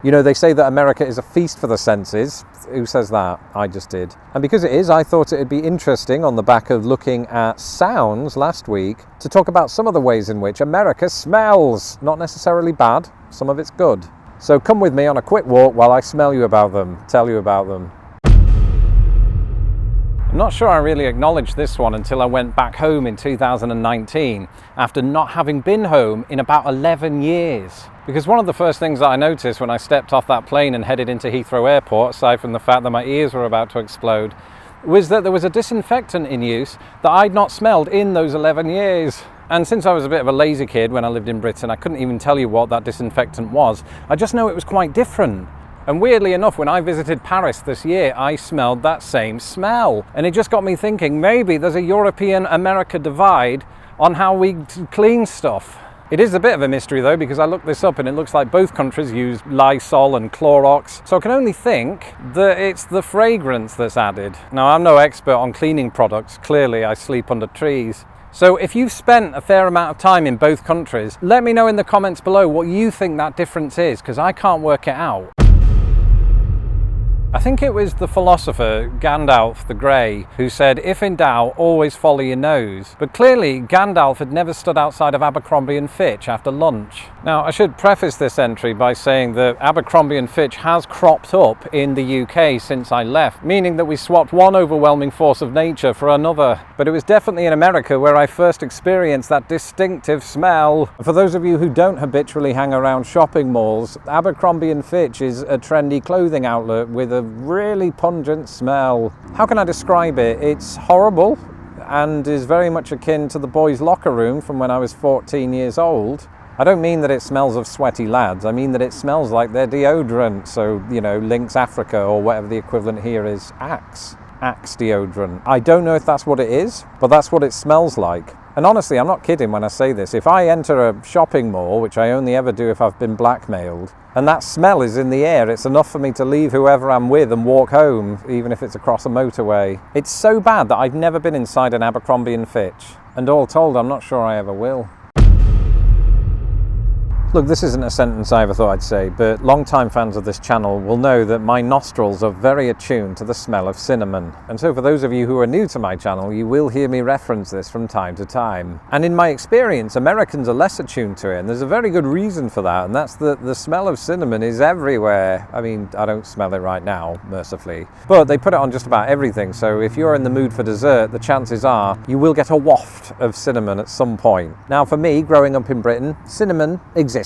You know, they say that America is a feast for the senses. Who says that? I just did. And because it is, I thought it'd be interesting on the back of looking at sounds last week to talk about some of the ways in which America smells. Not necessarily bad, some of it's good. So come with me on a quick walk while I tell you about them. I'm not sure I really acknowledged this one until I went back home in 2019 after not having been home in about 11 years. Because one of the first things that I noticed when I stepped off that plane and headed into Heathrow Airport, aside from the fact that my ears were about to explode, was that there was a disinfectant in use that I'd not smelled in those 11 years. And since I was a bit of a lazy kid when I lived in Britain, I couldn't even tell you what that disinfectant was. I just know it was quite different. And weirdly enough, when I visited Paris this year, I smelled that same smell. And it just got me thinking, maybe there's a European-America divide on how we clean stuff. It is a bit of a mystery though, because I looked this up and it looks like both countries use Lysol and Clorox. So I can only think that it's the fragrance that's added. Now, I'm no expert on cleaning products. Clearly, I sleep under trees. So if you've spent a fair amount of time in both countries, let me know in the comments below what you think that difference is, because I can't work it out. I think it was the philosopher Gandalf the Grey who said, if in doubt, always follow your nose. But clearly, Gandalf had never stood outside of Abercrombie Fitch after lunch. Now, I should preface this entry by saying that Abercrombie Fitch has cropped up in the UK since I left, meaning that we swapped one overwhelming force of nature for another. But it was definitely in America where I first experienced that distinctive smell. For those of you who don't habitually hang around shopping malls, Abercrombie Fitch is a trendy clothing outlet with a really pungent smell. How can I describe it? It's horrible and is very much akin to the boys' locker room from when I was 14 years old. I don't mean that it smells of sweaty lads, I mean that it smells like their deodorant, so, you know, Lynx Africa or whatever the equivalent here is, Axe deodorant. I don't know if that's what it is, but that's what it smells like. And honestly, I'm not kidding when I say this. If I enter a shopping mall, which I only ever do if I've been blackmailed, and that smell is in the air, it's enough for me to leave whoever I'm with and walk home, even if it's across a motorway. It's so bad that I've never been inside an Abercrombie Fitch. And all told, I'm not sure I ever will. Look, this isn't a sentence I ever thought I'd say, but long-time fans of this channel will know that my nostrils are very attuned to the smell of cinnamon. And so for those of you who are new to my channel, you will hear me reference this from time to time. And in my experience, Americans are less attuned to it, and there's a very good reason for that, and that's that the smell of cinnamon is everywhere. I mean, I don't smell it right now, mercifully, but they put it on just about everything, so if you're in the mood for dessert, the chances are you will get a waft of cinnamon at some point. Now, for me, growing up in Britain, cinnamon existed,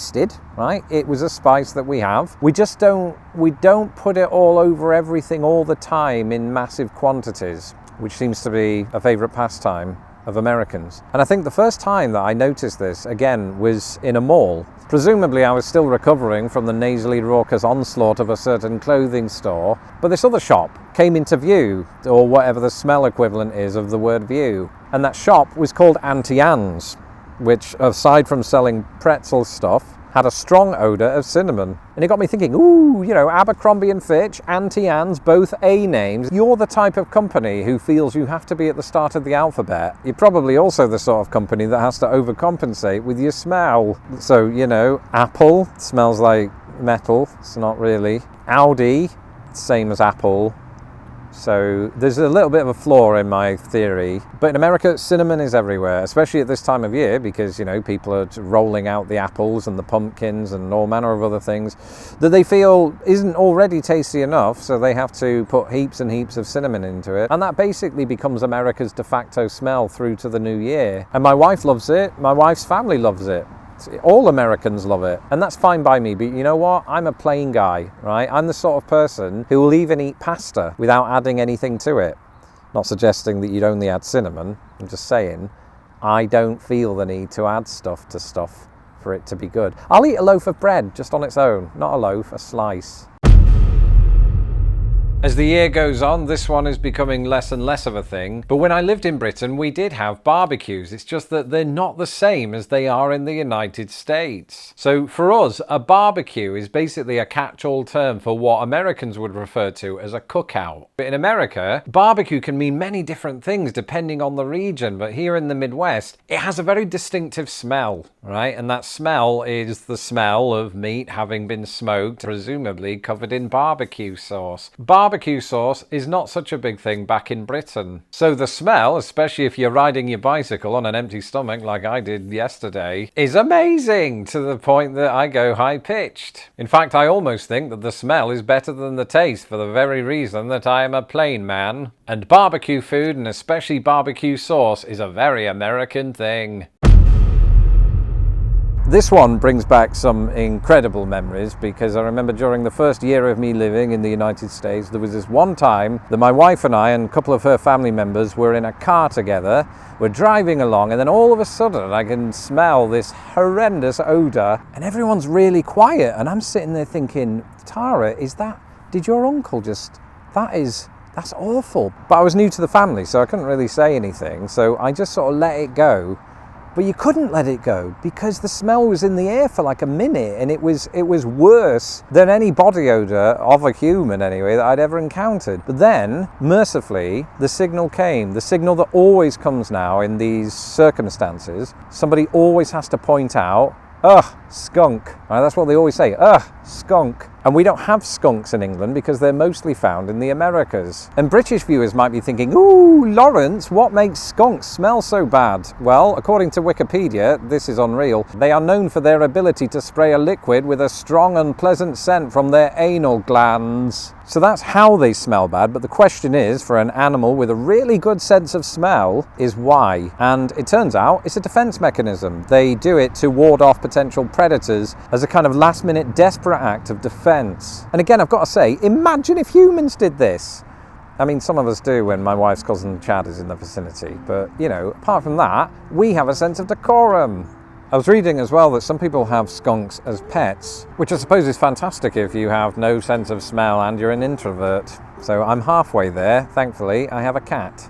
right? It was a spice that we have. We don't put it all over everything all the time in massive quantities, which seems to be a favorite pastime of Americans. And I think the first time that I noticed this, again, was in a mall. Presumably I was still recovering from the nasally raucous onslaught of a certain clothing store, but this other shop came into view, or whatever the smell equivalent is of the word view. And that shop was called Auntie Anne's, which, aside from selling pretzel stuff, had a strong odour of cinnamon. And it got me thinking, ooh, you know, Abercrombie & Fitch, Auntie Anne's, both A names. You're the type of company who feels you have to be at the start of the alphabet. You're probably also the sort of company that has to overcompensate with your smell. So, you know, Apple smells like metal. It's not really. Audi, same as Apple. So there's a little bit of a flaw in my theory, but in America, cinnamon is everywhere, especially at this time of year, because, you know, people are rolling out the apples and the pumpkins and all manner of other things that they feel isn't already tasty enough, so they have to put heaps and heaps of cinnamon into it, and that basically becomes America's de facto smell through to the new year. And my wife loves it, my wife's family loves it. All Americans love it, and that's fine by me, but you know what? I'm a plain guy, right? I'm the sort of person who will even eat pasta without adding anything to it. Not suggesting that you'd only add cinnamon, I'm just saying I don't feel the need to add stuff to stuff for it to be good. I'll eat a loaf of bread just on its own, not a loaf, a slice. As the year goes on, this one is becoming less and less of a thing. But when I lived in Britain, we did have barbecues. It's just that they're not the same as they are in the United States. So for us, a barbecue is basically a catch-all term for what Americans would refer to as a cookout. But in America, barbecue can mean many different things depending on the region. But here in the Midwest, it has a very distinctive smell, right? And that smell is the smell of meat having been smoked, presumably covered in barbecue sauce. Barbecue sauce is not such a big thing back in Britain. So the smell, especially if you're riding your bicycle on an empty stomach like I did yesterday, is amazing to the point that I go high-pitched. In fact, I almost think that the smell is better than the taste for the very reason that I am a plain man. And barbecue food, and especially barbecue sauce, is a very American thing. This one brings back some incredible memories because I remember during the first year of me living in the United States, there was this one time that my wife and I and a couple of her family members were in a car together. We're driving along and then all of a sudden I can smell this horrendous odor and everyone's really quiet and I'm sitting there thinking, Tara, did your uncle just, that's awful. But I was new to the family so I couldn't really say anything, so I just sort of let it go. But you couldn't let it go because the smell was in the air for like a minute and it was worse than any body odor of a human anyway that I'd ever encountered. But then, mercifully, the signal came. The signal that always comes now in these circumstances. Somebody always has to point out, ugh, skunk. Right, that's what they always say, ugh, skunk. And we don't have skunks in England because they're mostly found in the Americas. And British viewers might be thinking, ooh, Lawrence, what makes skunks smell so bad? Well, according to Wikipedia, this is unreal, they are known for their ability to spray a liquid with a strong and pleasant scent from their anal glands. So that's how they smell bad, but the question is, for an animal with a really good sense of smell, is why? And it turns out it's a defense mechanism. They do it to ward off potential predators as a kind of last-minute desperate act of defense. And again, I've got to say, imagine if humans did this. I mean, some of us do when my wife's cousin Chad is in the vicinity, but, you know, apart from that, we have a sense of decorum. I was reading as well that some people have skunks as pets, which I suppose is fantastic if you have no sense of smell and you're an introvert. So I'm halfway there. Thankfully, I have a cat.